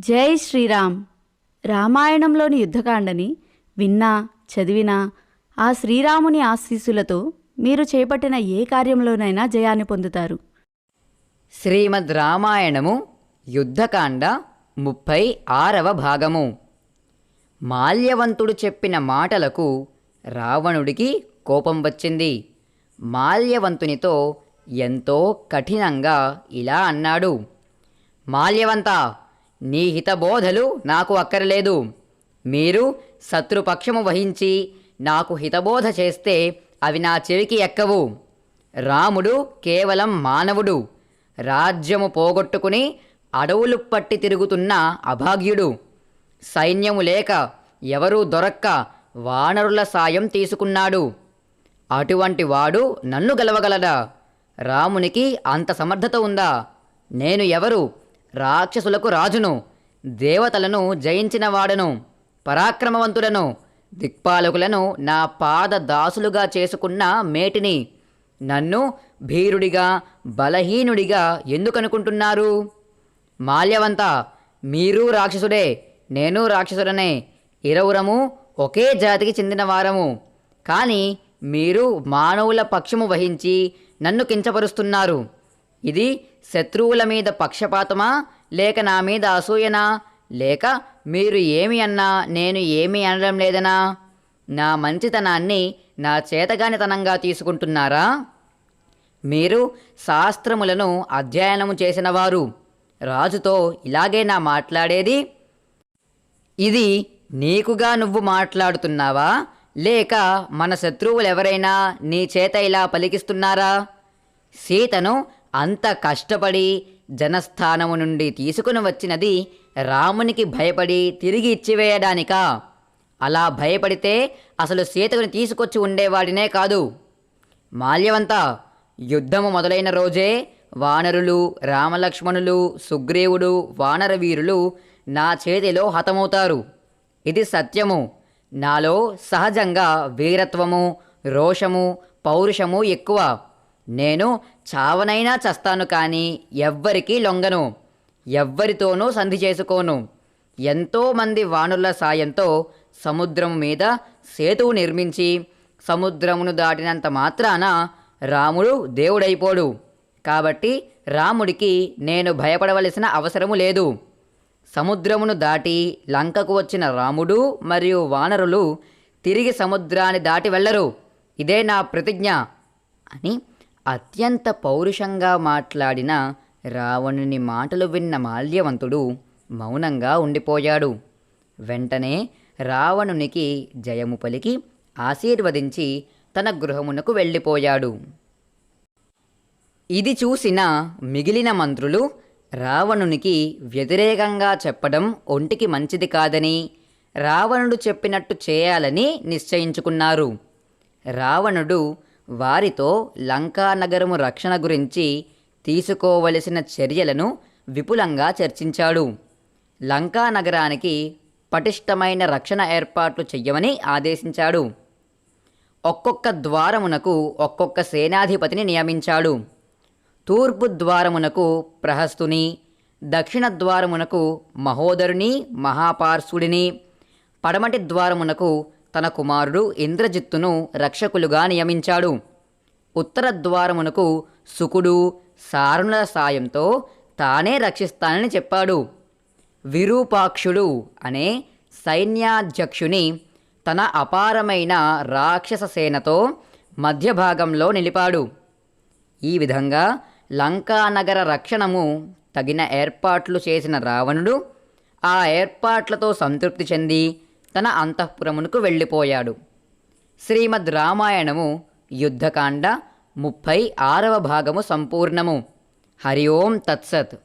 జై శ్రీరామ్. రామాయణంలోని యుద్ధకాండని విన్నా చదివినా ఆ శ్రీరాముని ఆశీస్సులతో మీరు చేపట్టిన ఏ కార్యంలోనైనా జయాన్ని పొందుతారు. శ్రీమద్ రామాయణము యుద్ధకాండ 36వ భాగము. మాల్యవంతుడు చెప్పిన మాటలకు రావణుడికి కోపం వచ్చింది. మాల్యవంతునితో ఎంతో కఠినంగా ఇలా అన్నాడు: మాల్యవంత, నీ హితబోధలు నాకు అక్కరలేదు. మీరు శత్రుపక్షము వహించి నాకు హితబోధ చేస్తే అవి నా చెవికి ఎక్కవు. రాముడు కేవలం మానవుడు, రాజ్యము పోగొట్టుకుని అడవులు పట్టి తిరుగుతున్న అభాగ్యుడు. సైన్యము లేక ఎవరూ దొరక్క వానరుల సాయం తీసుకున్నాడు. అటువంటి వాడు నన్ను గెలవగలడా? రామునికి అంత సమర్థత ఉందా? నేను ఎవరు? రాక్షసులకు రాజును, దేవతలను జయించిన వాడను, పరాక్రమవంతులను, దిక్పాలకులను నా పాద దాసులుగా చేసుకున్న మేటిని. నన్ను భీరుడిగా బలహీనుడిగా ఎందుకనుకుంటున్నారు? మాల్యవంత, మీరు రాక్షసుడే, నేను రాక్షసుడనే. ఇరువురము ఒకే జాతికి చెందిన వారము. కానీ మీరు మానవుల పక్షము వహించి నన్ను కించపరుస్తున్నారు. ఇది శత్రువుల మీద పక్షపాతమా, లేక నా మీద అసూయనా, లేక మీరు ఏమి అన్నా నేను ఏమీ అనడం లేదనా? నా మంచితనాన్ని నా చేతగానితనంగా తీసుకుంటున్నారా? మీరు శాస్త్రములను అధ్యయనము చేసినవారు. రాజుతో ఇలాగేనా మాట్లాడేది? ఇది నీకుగా నువ్వు మాట్లాడుతున్నావా, లేక మన శత్రువులెవరైనా నీ చేత ఇలా పలికిస్తున్నారా? సీతను అంత కష్టపడి జనస్థానము నుండి తీసుకుని వచ్చినది రామునికి భయపడి తిరిగి ఇచ్చివేయడానికా? అలా భయపడితే అసలు సీతకుని తీసుకొచ్చి ఉండేవాడినే కాదు. మాల్యవంత, యుద్ధము మొదలైన రోజే వానరులు, రామలక్ష్మణులు, సుగ్రీవుడు, వానరవీరులు నా చేతిలో హతమవుతారు. ఇది సత్యము. నాలో సహజంగా వీరత్వము, రోషము, పౌరుషము ఎక్కువ. నేను చావనైనా చస్తాను, కానీ ఎవ్వరికీ లొంగను, ఎవ్వరితోనూ సంధి చేసుకోను. ఎంతోమంది వానరుల సాయంతో సముద్రం మీద సేతువు నిర్మించి సముద్రమును దాటినంత మాత్రాన రాముడు దేవుడైపోడు. కాబట్టి రాముడికి నేను భయపడవలసిన అవసరము లేదు. సముద్రమును దాటి లంకకు వచ్చిన రాముడు మరియు వానరులు తిరిగి సముద్రాన్ని దాటి వెళ్ళరు. ఇదే నా ప్రతిజ్ఞ అని అత్యంత పౌరుషంగా మాట్లాడిన రావణుని మాటలు విన్న మాల్యవంతుడు మౌనంగా ఉండిపోయాడు. వెంటనే రావణునికి జయము పలికి ఆశీర్వదించి తన గృహమునకు వెళ్ళిపోయాడు. ఇది చూసిన మిగిలిన మంత్రులు రావణునికి వ్యతిరేకంగా చెప్పడం ఒంటికి మంచిది కాదని, రావణుడు చెప్పినట్టు చేయాలని నిశ్చయించుకున్నారు. రావణుడు వారితో లంకానగరము రక్షణ గురించి తీసుకోవలసిన చర్యలను విపులంగా చర్చించాడు. లంకానగరానికి పటిష్టమైన రక్షణ ఏర్పాట్లు చెయ్యమని ఆదేశించాడు. ఒక్కొక్క ద్వారమునకు ఒక్కొక్క సేనాధిపతిని నియమించాడు. తూర్పు ద్వారమునకు ప్రహస్తుని, దక్షిణ ద్వారమునకు మహోదరుని, మహాపార్శ్వుడిని, పడమటి ద్వారమునకు తన కుమారుడు ఇంద్రజిత్తును రక్షకులుగా నియమించాడు. ఉత్తర ద్వారమునకు శుకుడు, సారణుల సాయంతో తానే రక్షిస్తానని చెప్పాడు. విరూపాక్షుడు అనే సైన్యాధ్యక్షుని తన అపారమైన రాక్షస సేనతో మధ్య భాగంలో నిలిపాడు. ఈ విధంగా లంకానగర రక్షణము తగిన ఏర్పాట్లు చేసిన రావణుడు ఆ ఏర్పాట్లతో సంతృప్తి చెంది తన అంతఃపురమునకు వెళ్ళిపోయాడు. శ్రీమద్ రామాయణము యుద్ధకాండ 36వ భాగము సంపూర్ణము. హరి ఓం తత్సత్.